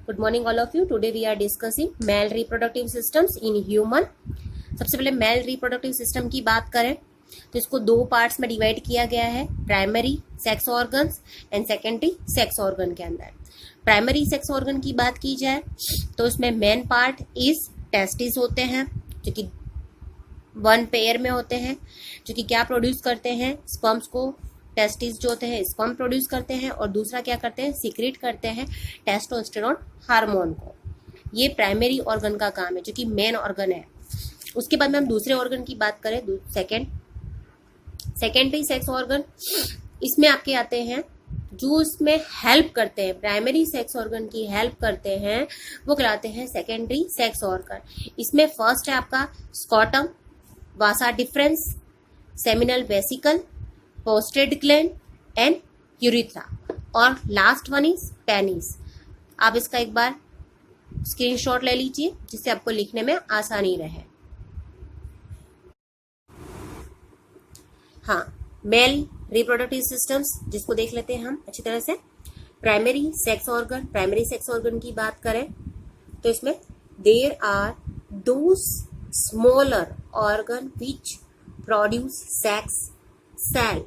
Good morning all of you. Today we are discussing male reproductive systems in human. सबसे पहले male reproductive system की बात करें तो इसको दो पार्ट्स में डिवाइड किया गया है, primary sex organs and secondary sex organ के अंदर। प्राइमरी सेक्स ऑर्गन की बात की जाए तो उसमें मेन पार्ट इज टेस्टिस होते हैं, जो कि वन पेयर में होते हैं, जो कि क्या प्रोड्यूस करते हैं, स्पर्म्स को। टेस्टिस जो होते हैं स्पर्म प्रोड्यूस करते हैं और दूसरा क्या करते हैं, सीक्रेट करते हैं टेस्टोस्टेरोन हार्मोन को। ये प्राइमरी ऑर्गन का काम है, जो कि मेन ऑर्गन है। उसके बाद में हम दूसरे ऑर्गन की बात करें, सेकेंडरी सेक्स ऑर्गन, इसमें आपके आते हैं जो इसमें हेल्प करते हैं, प्राइमरी सेक्स ऑर्गन की हेल्प करते हैं, वो कहलाते हैं सेकेंडरी सेक्स ऑर्गन। इसमें फर्स्ट है आपका scrotum, Vasa difference, seminal vesicle, posted gland and urethra, और लास्ट वन इज पेनिस। आप इसका एक बार स्क्रीनशॉट ले लीजिए जिससे आपको लिखने में आसानी रहे। हाँ, मेल रिप्रोडक्टिव सिस्टम्स जिसको देख लेते हैं हम अच्छी तरह से। प्राइमरी सेक्स ऑर्गन की बात करें तो इसमें there are those smaller organ which produce sex cell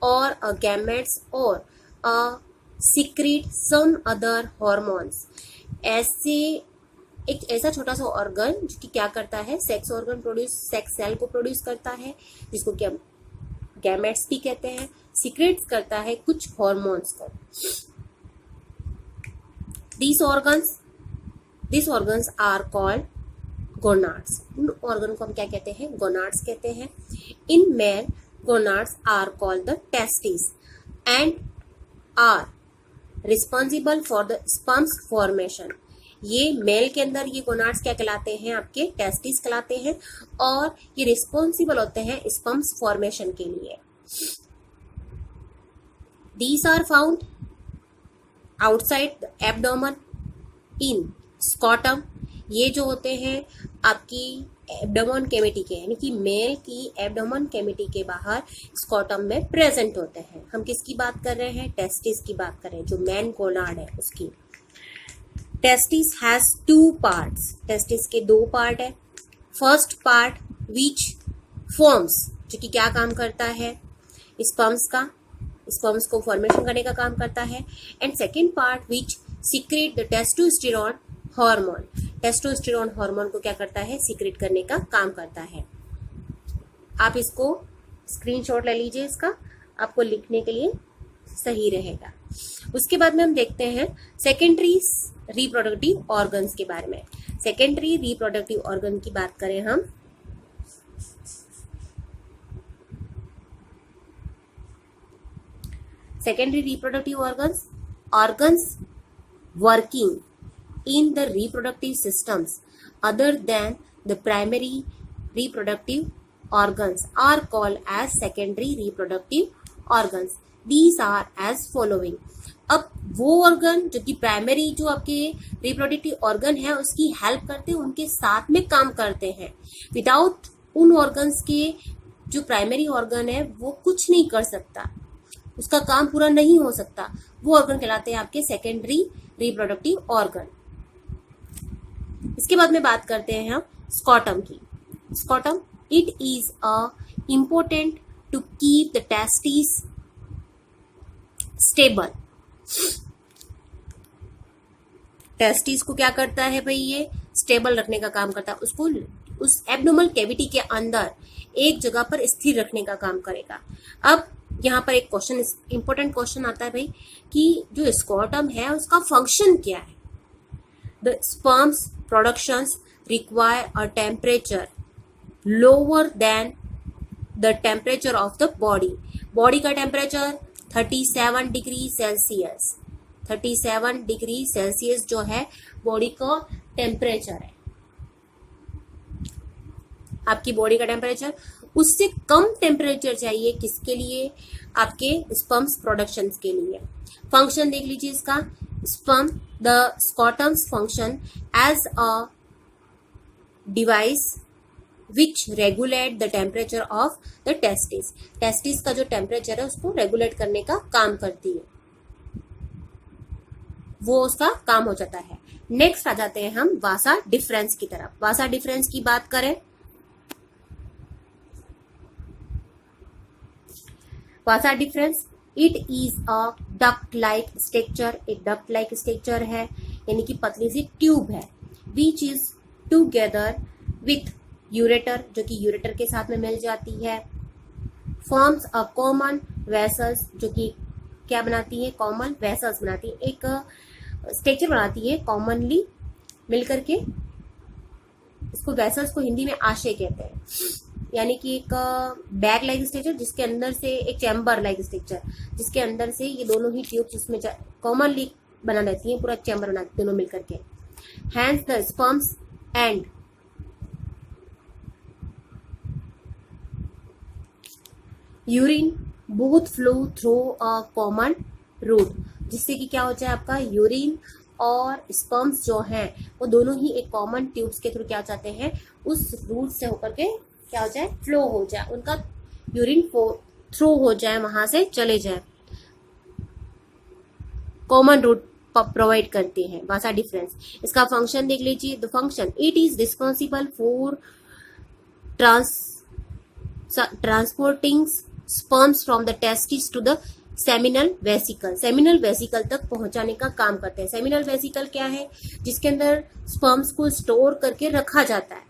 or a gametes or a secrete some other hormones। ऐसे एक ऐसा छोटा सा ऑर्गन जो कि क्या करता है, sex organ produce, sex cell को प्रोड्यूस करता है, जिसको क्या गैमेट्स भी कहते हैं, सीक्रेट्स करता है कुछ हॉर्मोन्स को। This organs are called gonads. उन ऑर्गन को हम क्या कहते हैं, गोनाड्स कहते हैं। In male gonads are called the testes and are responsible for the sperms formation। ये मेल के अंदर ये गोनाड्स क्या कहलाते हैं, आपके टेस्टिस कहलाते हैं, और ये रिस्पॉन्सिबल होते हैं स्पर्म्स फॉर्मेशन के लिए। These are found outside the abdomen in scrotum। ये जो होते हैं आपकी एब्डोमेन कैविटी के, यानी कि मेल की एब्डोमेन कैविटी के बाहर स्कॉटम में प्रेजेंट होते हैं। हम किसकी बात कर रहे हैं, टेस्टिस की बात कर रहे हैं, जो मेन गोनाड है उसकी। Testis has two parts, testis के दो पार्ट है। फर्स्ट पार्ट विच फॉर्म्स, जो कि क्या काम करता है, स्पर्म्स को फॉर्मेशन करने का काम करता है। And second part which secret the testosterone hormone, testosterone hormone को क्या करता है, सीक्रेट करने का काम करता है। आप इसको स्क्रीनशॉट ले लीजिए, इसका आपको लिखने के लिए सही रहेगा। उसके बाद में हम देखते हैं सेकेंडरी रिप्रोडक्टिव ऑर्गन्स के बारे में। सेकेंडरी रिप्रोडक्टिव ऑर्गन की बात करें हम, secondary reproductive organs working in the reproductive systems other than the primary reproductive organs are called as secondary reproductive organs। These are as following। अब वो ऑर्गन जो कि प्राइमरी जो आपके रिप्रोडक्टिव ऑर्गन है उसकी हेल्प करते हैं, उनके साथ में काम करते हैं। विदाउट उन ऑर्गन्स के जो प्राइमरी ऑर्गन है वो कुछ नहीं कर सकता, उसका काम पूरा नहीं हो सकता। वो ऑर्गन कहलाते हैं आपके सेकेंडरी रिप्रोडक्टिव ऑर्गन। इसके बाद में बात करते हैं हम स्कॉटम की। Scrotum, it is a important to keep the testis stable. Testis को क्या करता है भाई, ये स्टेबल रखने का काम करता है, उसको उस एब्डोमिनल कैविटी के अंदर एक जगह पर स्थिर रखने का काम करेगा। अब यहाँ पर एक क्वेश्चन, इंपॉर्टेंट क्वेश्चन आता है भाई कि जो स्कॉटम है उसका फंक्शन क्या है। The sperms productions require a temperature lower than the temperature of the body। Body का temperature 37 degree Celsius, 37 degree Celsius जो है बॉडी का टेम्परेचर है, आपकी बॉडी का टेम्परेचर। उससे कम टेम्परेचर चाहिए किसके लिए, आपके स्पर्म्स प्रोडक्शंस के लिए। फंक्शन देख लीजिए इसका, sperm, the scrotum's function as a device which regulate the temperature of the testis। Testis का जो टेम्परेचर है उसको रेगुलेट करने का काम करती है। वो उसका काम हो जाता है। नेक्स्ट आ जाते हैं हम वासा डिफरेंस की तरफ। वासा डिफरेंस की बात करें, vasa deferens, it is a duct like structure, एक डक्ट लाइक स्ट्रक्चर है, यानी कि पतली सी ट्यूब है, which is together with ureter, जो कि यूरेटर के साथ में मिल जाती है, फॉर्म्स अ कॉमन वेसल्स, जो कि क्या बनाती है, कॉमन वेसल्स बनाती है, एक स्ट्रक्चर बनाती है कॉमनली मिलकर के, इसको वेसल्स को हिंदी में आशय कहते हैं, यानी कि एक बैग लाइक स्ट्रक्चर जिसके अंदर से, एक चैम्बर लाइक स्ट्रक्चर जिसके अंदर से ये दोनों ही ट्यूब्स इसमें कॉमनली बना रहती हैं, पूरा चैम्बर बना दोनों मिलकर के। Hence the sperms and urine both flow through a common route, जिससे कि क्या हो जाए, आपका यूरिन और स्पर्म्स जो हैं वो दोनों ही एक कॉमन ट्यूब्स के थ्रू क्या चाहते हैं, उस रूट से होकर के क्या हो जाए, फ्लो हो जाए, उनका यूरिन थ्रू हो जाए, वहां से चले जाए, कॉमन रूट प्रोवाइड करते हैं। वासा डिफरेंस, इसका फंक्शन देख लीजिए। The function, it is responsible for transporting sperms from the testis to the seminal vesicle, seminal vesicle तक पहुंचाने का काम करते हैं। सेमिनल वेसिकल क्या है, जिसके अंदर स्पर्म्स को स्टोर करके रखा जाता है,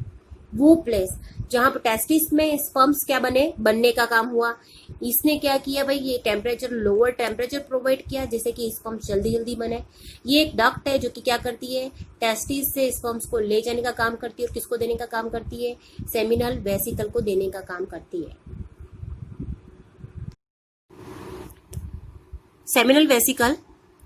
वो प्लेस जहां पर टेस्टिस में स्पर्म्स क्या बनने का काम हुआ, इसने क्या किया भाई, ये टेम्परेचर, लोअर टेम्परेचर प्रोवाइड किया जिससे कि स्पर्म्स जल्दी जल्दी बने। ये एक डक्ट है जो कि क्या करती है, टेस्टिस से स्पर्म्स को ले जाने का काम करती है, और किसको देने का काम करती है, सेमिनल वेसिकल को देने का काम करती है। Seminal vesicle,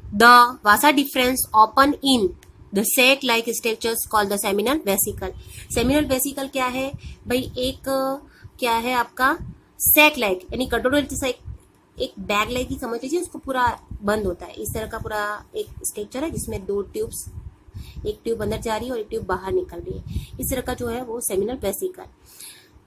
the vasa deferens open in the sac like structures called the seminal vesicle. Seminal vesicle क्या है भाई, एक क्या है आपका सैक लाइक, यानी कटोरे जैसा एक बैग लाइक ही समझ लीजिए, उसको पूरा बंद होता है, इस तरह का पूरा एक स्ट्रक्चर है जिसमें दो ट्यूब्स, एक ट्यूब अंदर जा रही है और एक ट्यूब बाहर निकल रही है, इस तरह का जो है वो सेमिनल वेसिकल।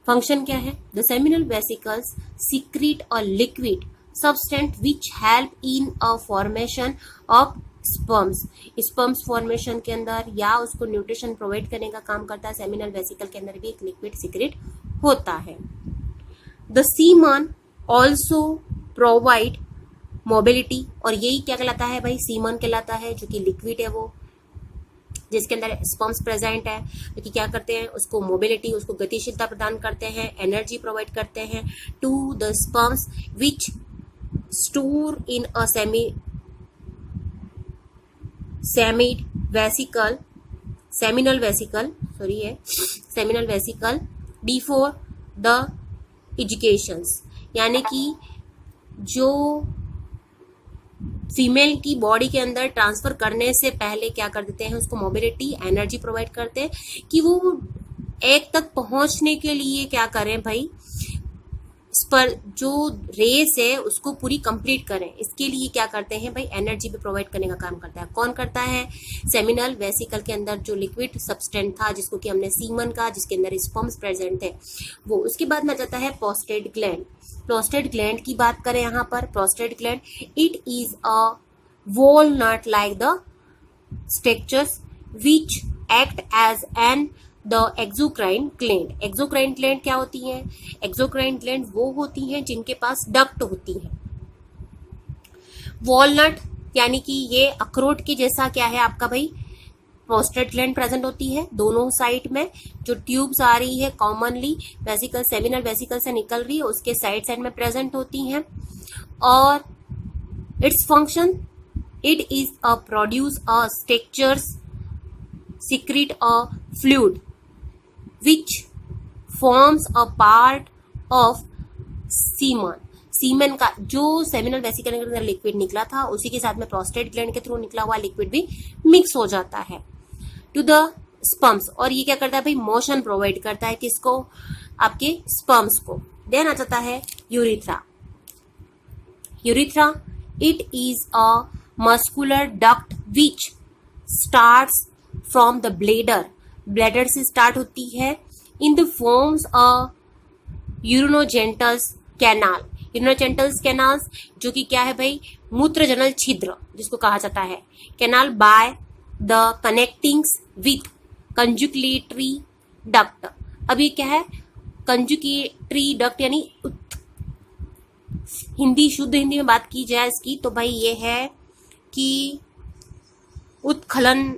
फंक्शन क्या है, the seminal vesicles secret a liquid substance which help in a formation of sperms, sperms formation के अंदर या उसको न्यूट्रिशन प्रोवाइड करने का काम करता है। सेमिनल वेसिकल के अंदर भी एक लिक्विड सीक्रेट होता है। The semen also provide mobility, और यही क्या कहलाता है भाई, सीमन कहलाता है, जो कि लिक्विड है वो, जिसके अंदर स्पर्म्स प्रेजेंट है, जो कि क्या करते हैं, उसको मोबिलिटी, उसको गतिशीलता प्रदान करते हैं, एनर्जी प्रोवाइड करते हैं to the sperms which store in a seminal vesicle before the ejaculations, यानी कि जो फीमेल की बॉडी के अंदर ट्रांसफर करने से पहले क्या कर देते हैं, उसको मोबिलिटी, एनर्जी प्रोवाइड करते हैं कि वो एक तक पहुंचने के लिए क्या करें भाई, पर जो रेस है उसको पूरी कंप्लीट करें, इसके लिए क्या करते हैं भाई, एनर्जी भी प्रोवाइड करने का काम करता है। कौन करता है, सेमिनल वेसिकल के अंदर जो लिक्विड सब्सटेंस था जिसको कि हमने सीमन का, जिसके अंदर स्पर्म्स प्रेजेंट थे वो। उसके बाद में जाता है प्रोस्टेट ग्लैंड। प्रोस्टेट ग्लैंड की बात करें यहाँ पर, prostate gland, it is a walnut like the structures which act as an the exocrine gland. Exocrine gland क्या होती है, एक्सोक्राइन ग्लैंड वो होती हैं जिनके पास डक्ट होती है। वॉलनट यानी कि ये अखरोट के जैसा क्या है आपका भाई, प्रोस्टेट ग्लैंड प्रेजेंट होती है दोनों साइड में, जो ट्यूब्स आ रही है कॉमनली वेसिकल, सेमिनल वेसिकल से निकल रही है, उसके साइड में प्रेजेंट होती हैं। और its function, it is a produce a structures, secrete a fluid which forms a part of semen। सीमेन का जो सेमिनल वेसिकल के अंदर लिक्विड निकला था उसी के साथ में प्रोस्टेट ग्लैंड के थ्रू निकला हुआ लिक्विड भी मिक्स हो जाता है टू द स्पर्म्स, और ये क्या करता है भाई, मोशन प्रोवाइड करता है किसको, आपके स्पर्म्स को। देन आ जाता है urethra. Urethra, it is a muscular duct which starts from the bladder, bladder से स्टार्ट होती है, in the forms a urinogenital canal, urinogenitals canals, जो कि क्या है भाई, मूत्र जनल छिद्र जिसको कहा जाता है। Canal by the connectings with conjugatory duct. अभी क्या है, कंजुगेटरी डक्ट यानी हिंदी, शुद्ध हिंदी में बात की जाए इसकी तो भाई ये है कि उत्खलन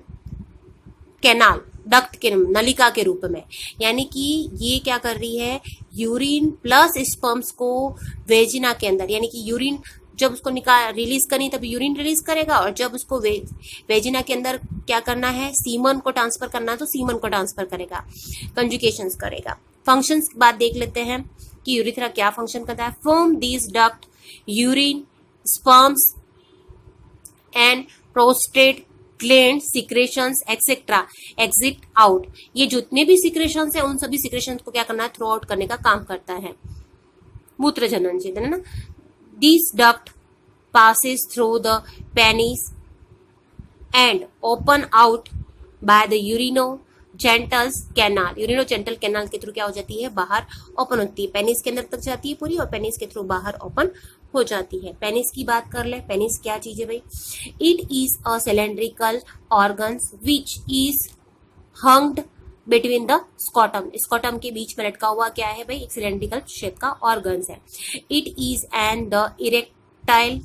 कैनाल डक्ट के नलिका के रूप में, यानी कि ये क्या कर रही है, यूरिन प्लस स्पर्म्स को वेजिना के अंदर, यानी कि यूरिन जब उसको रिलीज करनी तब यूरिन रिलीज करेगा, और जब उसको वेजिना के अंदर क्या करना है, सीमन को ट्रांसफर करना है तो सीमन को ट्रांसफर करेगा, कंजुगेशंस करेगा। फंक्शंस की बात देख लेते हैं कि यूरिथ्रा क्या फंक्शन करता है। From this duct urine, sperms and prostate gland secretions etcetera exit out. ये जितने भी सिक्रेशंस है उन सभी सिक्रेशंस को क्या करना है, थ्रो आउट करने का काम करता है मूत्र जनन से, है ना। This duct passes through the penis and open out by the urinogenitals canal. Urinogenital canal के थ्रू क्या हो जाती है, बाहर ओपन होती है, पेनिस के अंदर तक जाती है पूरी, और पेनिस के थ्रू बाहर ओपन हो जाती है। पेनिस की बात कर ले, पेनिस क्या चीज है भाई, it is a cylindrical organs which is hunged between the scrotum. Scrotum के बीच में लटका हुआ क्या है भाई, एक सिलेंड्रिकल शेप का ऑर्गन्स है। It is and the erectile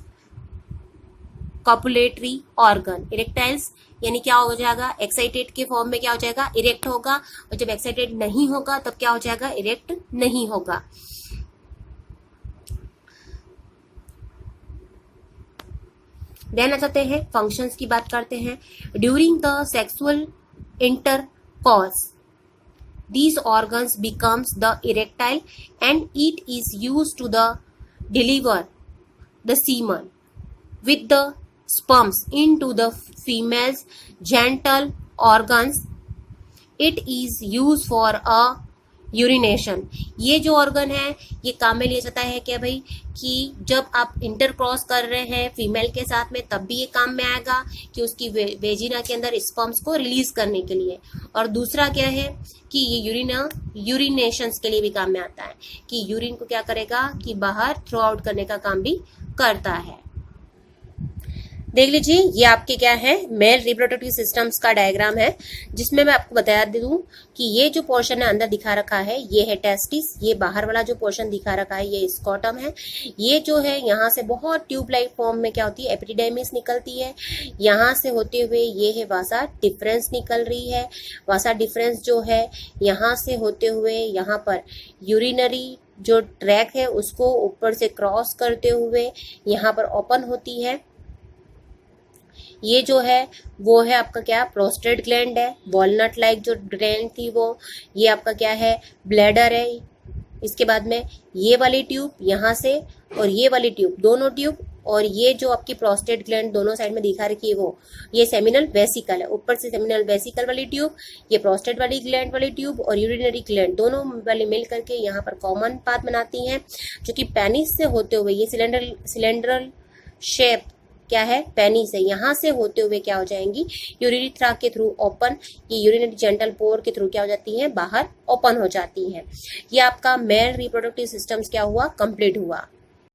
copulatory organ. Erectiles यानी क्या हो जाएगा, एक्साइटेड के फॉर्म में क्या हो जाएगा, इरेक्ट होगा, और जब एक्साइटेड नहीं होगा तब क्या हो जाएगा, इरेक्ट नहीं होगा। देन आ जाते हैं फंक्शंस की बात करते हैं। During the sexual intercourse these organs becomes the erectile and it is used to the deliver the semen with the sperms into the female's genital organs. It is used for a urination. ये जो organ है ये काम में लिया जाता है क्या भाई, कि जब आप इंटरक्रॉस कर रहे हैं फीमेल के साथ में तब भी ये काम में आएगा कि उसकी वेजिना के अंदर स्पर्म्स को रिलीज करने के लिए, और दूसरा क्या है कि ये यूरिनेशंस के लिए भी काम में आता है, कि यूरिन को क्या करेगा कि बाहर थ्रो आउट करने का काम भी करता है। देख लीजिए ये आपके क्या है, मेल रिप्रोडक्टिव सिस्टम्स का डायग्राम है, जिसमें मैं आपको बता दूं कि ये जो पोर्शन है अंदर दिखा रखा है ये है टेस्टिस, ये बाहर वाला जो पोर्शन दिखा रखा है ये स्कॉटम है। ये जो है यहाँ से बहुत ट्यूब लाइक फॉर्म में क्या होती है, एपिडिडर्मिस निकलती है, यहाँ से होते हुए ये है वासा डिफरेंस निकल रही है। वासा डिफरेंस जो है यहाँ से होते हुए यहाँ पर यूरिनरी जो ट्रैक है उसको ऊपर से क्रॉस करते हुए यहाँ पर ओपन होती है। ये जो है वो है आपका क्या, प्रोस्टेट ग्लैंड है, वॉलनट लाइक जो ग्लैंड थी वो, ये आपका क्या है, ब्लैडर है। इसके बाद में ये वाली ट्यूब यहाँ से और ये वाली ट्यूब, दोनों ट्यूब, और ये जो आपकी प्रोस्टेट ग्लैंड दोनों साइड में दिखा रखी है वो, ये सेमिनल वेसिकल है। ऊपर से सेमिनल वेसिकल वाली ट्यूब, ये प्रोस्टेट वाली ग्लैंड वाली ट्यूब और यूरिनरी ग्लैंड दोनों वाली मिल करके यहाँ पर कॉमन पाथ बनाती हैं, जो कि पेनिस से होते हुए ये सिलेंडरल शेप क्या है, पेनिस है, यहाँ से होते हुए क्या हो जाएंगी, यूरिथ्रा के थ्रू ओपन, ये यूरिनरी जेंटल पोर के थ्रू क्या हो जाती है, बाहर ओपन हो जाती है। ये आपका मेल रिप्रोडक्टिव सिस्टम्स क्या हुआ, कंप्लीट हुआ।